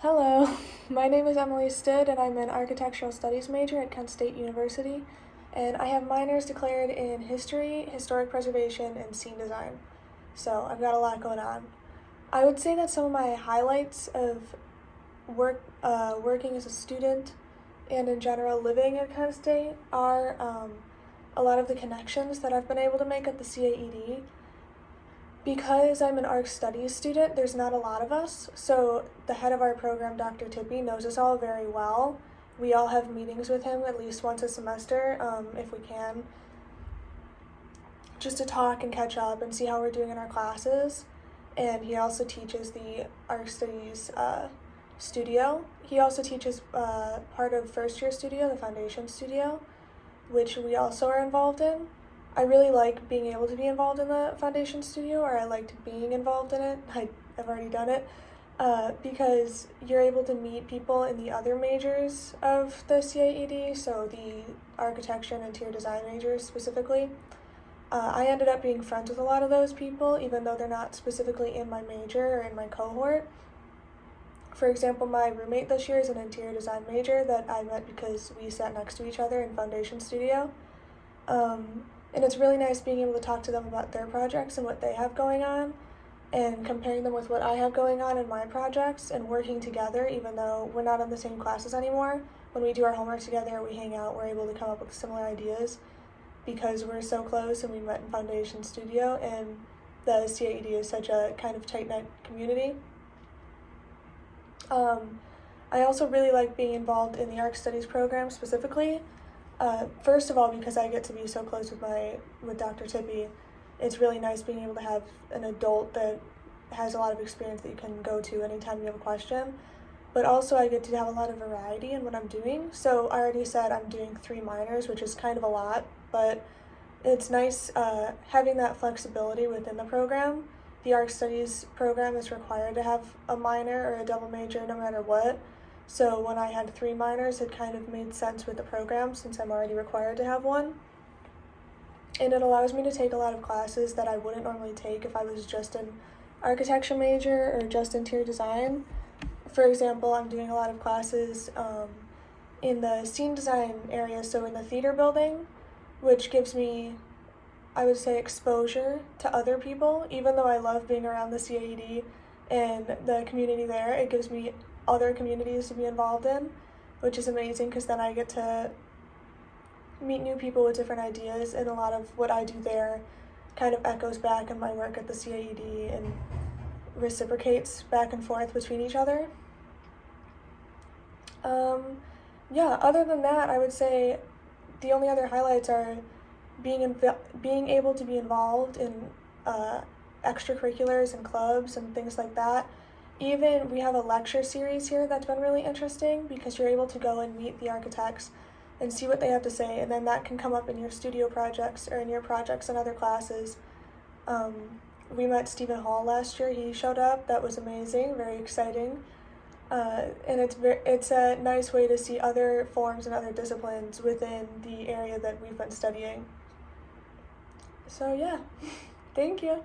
Hello, my name is Emily Stood and I'm an architectural studies major at Kent State University, and I have minors declared in history, historic preservation, and scene design. So I've got a lot going on. I would say that some of my highlights of working as a student and in general living at Kent State are a lot of the connections that I've been able to make at the CAED. Because I'm an ARC Studies student, there's not a lot of us, so the head of our program, Dr. Tippy, knows us all very well. We all have meetings with him at least once a semester, if we can, just to talk and catch up and see how we're doing in our classes. And he also teaches the ARC Studies studio. He also teaches part of first year studio, the foundation studio, which we also are involved in. I really like being able to be involved in the foundation studio, or I liked being involved in it. I've already done it, because you're able to meet people in the other majors of the CAED, so the architecture and interior design majors specifically. I ended up being friends with a lot of those people, even though they're not specifically in my major or in my cohort. For example, my roommate this year is an interior design major that I met because we sat next to each other in foundation studio. And it's really nice being able to talk to them about their projects and what they have going on, and comparing them with what I have going on in my projects, and working together even though we're not in the same classes anymore. When we do our homework together, we hang out, we're able to come up with similar ideas because we're so close and we met in foundation studio, and the CAED is such a kind of tight-knit community. I also really like being involved in the ARC Studies program specifically. First of all, because I get to be so close with Dr. Tippy. It's really nice being able to have an adult that has a lot of experience that you can go to anytime you have a question. But also I get to have a lot of variety in what I'm doing. So I already said I'm doing 3 minors, which is kind of a lot, but it's nice having that flexibility within the program. The ARC Studies program is required to have a minor or a double major no matter what. So when I had 3 minors, it kind of made sense with the program since I'm already required to have one. And it allows me to take a lot of classes that I wouldn't normally take if I was just an architecture major or just interior design. For example, I'm doing a lot of classes in the scene design area, so in the theater building, which gives me, I would say, exposure to other people. Even though I love being around the CAED and the community there, it gives me other communities to be involved in, which is amazing because then I get to meet new people with different ideas, and a lot of what I do there kind of echoes back in my work at the CAED and reciprocates back and forth between each other. Other than that, I would say the only other highlights are being able to be involved in extracurriculars and clubs and things like that. Even we have a lecture series here that's been really interesting because you're able to go and meet the architects and see what they have to say, and then that can come up in your studio projects or in your projects and other classes. We met Stephen Hall last year. He showed up. That was amazing, very exciting. And it's a nice way to see other forms and other disciplines within the area that we've been studying. So yeah, thank you.